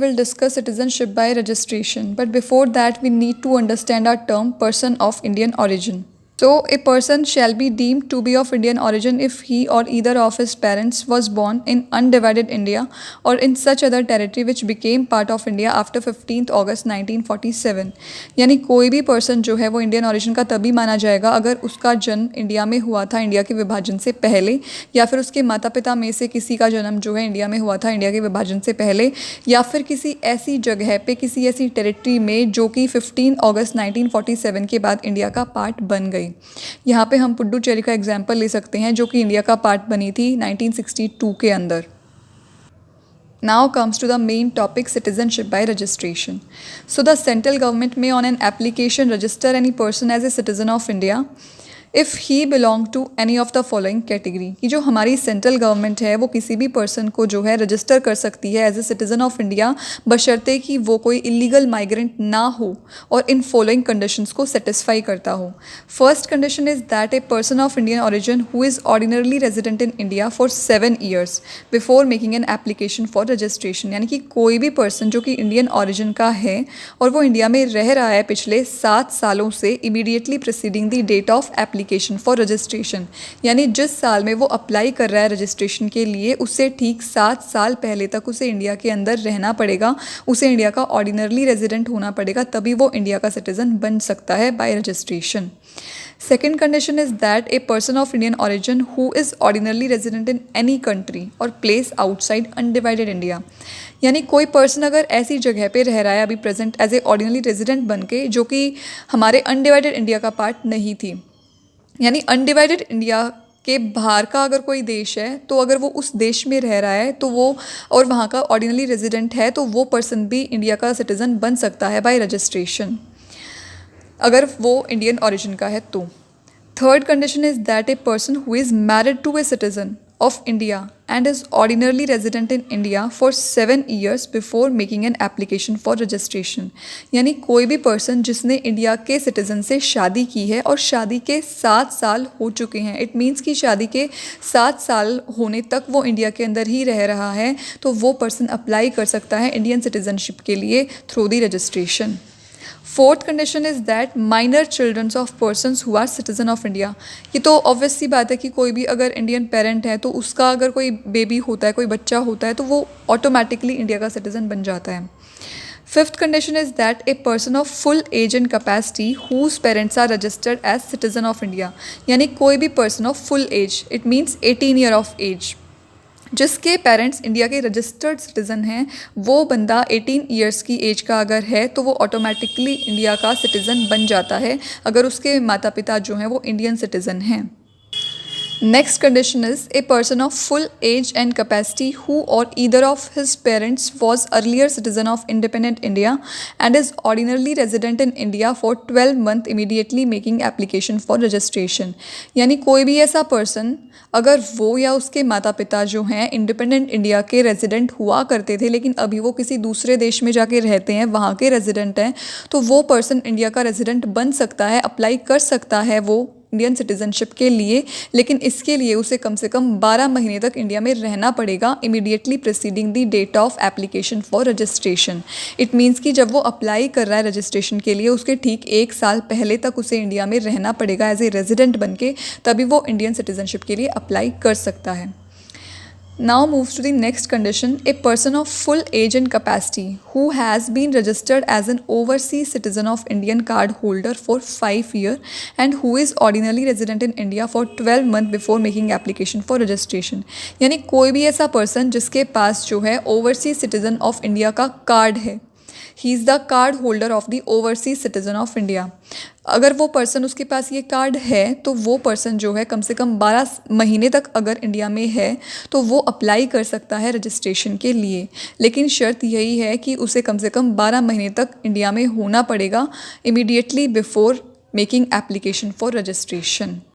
Will discuss citizenship by registration, but before that we need to understand our term person of Indian origin. So, a person shall be deemed to be of Indian origin if he or either of his parents was born in undivided India or in such other territory which became part of India after 15th August 1947. यानी कोई भी person जो है वो Indian origin का तभी माना जाएगा अगर उसका जन्म इंडिया में हुआ था इंडिया के विभाजन से पहले, या फिर उसके माता पिता में से किसी का जन्म जो है इंडिया में हुआ था इंडिया के विभाजन से पहले, या फिर किसी ऐसी जगह पे किसी ऐसी टेरिटरी में जो कि 15 अगस्त 1947 के बाद इंडिया का पार्ट बन गई। यहाँ पे हम पुडुचेरी का एग्जाम्पल ले सकते हैं जो कि इंडिया का पार्ट बनी थी 1962 के अंदर। Now comes to the main topic, citizenship by registration. So the central government may on an application register any person as a citizen of India if he belong to any of the following category। कि जो हमारी central government है वो किसी भी person को जो है रजिस्टर कर सकती है as a citizen of India बशर्ते कि वो कोई इलीगल माइग्रेंट ना हो और इन फॉलोइंग कंडीशंस को सेटिस्फाई करता हो। First condition is that a person of Indian origin who is ordinarily resident in India for 7 years before making an application for registration. यानी कि कोई भी पर्सन जो कि इंडियन ऑरिजिन का है और वो इंडिया में रह रहा है पिछले 7 सालों से immediately preceding the date of application for registration, यानी जिस साल में वो अप्लाई कर रहा है रजिस्ट्रेशन के लिए उससे ठीक 7 साल पहले तक उसे इंडिया के अंदर रहना पड़ेगा, उसे इंडिया का ऑर्डिनरली रेजिडेंट होना पड़ेगा, तभी वो इंडिया का सिटीजन बन सकता है bye registration. Second condition is that a person of Indian origin who is ordinarily resident in any country or place outside undivided India। यानी कोई पर्सन अगर ऐसी जगह पे रह रहा है अभी present as a ordinary resident बन के जो कि हमारे अनडिवाइडेड इंडिया का पार्ट नहीं थी, यानी अनडिवाइडेड इंडिया के बाहर का अगर कोई देश है तो अगर वो उस देश में रह रहा है तो वो और वहाँ का ऑर्डिनरी रेजिडेंट है तो वो पर्सन भी इंडिया का सिटीज़न बन सकता है बाय रजिस्ट्रेशन अगर वो इंडियन ओरिजिन का है तो। Third condition is that a person who is married to a citizen of India and is ordinarily resident in India for 7 years before making an application for registration। यानी कोई भी person जिसने India के citizen से शादी की है और शादी के 7 साल हो चुके हैं, इट मीन्स कि शादी के 7 साल होने तक वो इंडिया के अंदर ही रह रहा है, तो वो पर्सन अप्लाई कर सकता है इंडियन सिटीज़नशिप के लिए through the registration. Fourth condition is that minor childrens of persons who are citizen of India. ये तो ऑब्वियस सी बात है कि कोई भी अगर इंडियन पेरेंट है तो उसका अगर कोई बेबी होता है, कोई बच्चा होता है, तो वो ऑटोमेटिकली इंडिया का सिटीज़न बन जाता है। Fifth condition is that a person of full age and capacity whose parents are registered as citizen of India. यानी कोई भी person of full age, it means 18 year of age, जिसके parents India के registered citizen हैं, वो बंदा 18 years की as का अगर है तो वो ऑटोमेटिकली इंडिया का सिटीज़न बन जाता है अगर उसके माता पिता जो हैं वो इंडियन सिटीज़न हैं। Next condition is a person of full age and capacity who और either of his parents was earlier citizen of independent India and is ordinarily resident in India for 12 months immediately making application for registration. यानी कोई भी ऐसा person अगर वो या उसके माता पिता जो हैं इंडिपेंडेंट इंडिया के रेजिडेंट हुआ करते थे लेकिन अभी वो किसी दूसरे देश में जाके रहते हैं, वहाँ के रेजिडेंट हैं, तो वो पर्सन इंडिया का रेजिडेंट बन सकता है, अप्लाई कर सकता है वो इंडियन सिटीज़नशिप के लिए, लेकिन इसके लिए उसे कम से कम 12 महीने तक इंडिया में रहना पड़ेगा immediately preceding the date of application for registration. It means कि जब वो अप्लाई कर रहा है रजिस्ट्रेशन के लिए उसके ठीक 1 साल पहले तक उसे इंडिया में रहना पड़ेगा एज ए रेजिडेंट बन के, तभी वो इंडियन सिटीज़नशिप के लिए अप्लाई कर सकता है। Now moves to the next condition, a person of full age and capacity who has been registered as an overseas citizen of Indian card holder for 5 years and who is ordinarily resident in India for 12 months before making application for registration। यानी कोई भी ऐसा person जिसके पास जो है overseas citizen of India का card है, he is the card holder of the overseas citizen of India. अगर वो पर्सन उसके पास ये कार्ड है तो वो पर्सन जो है कम से कम 12 महीने तक अगर इंडिया में है तो वो अप्लाई कर सकता है रजिस्ट्रेशन के लिए, लेकिन शर्त यही है कि उसे कम से कम 12 महीने तक इंडिया में होना पड़ेगा immediately before making application for registration.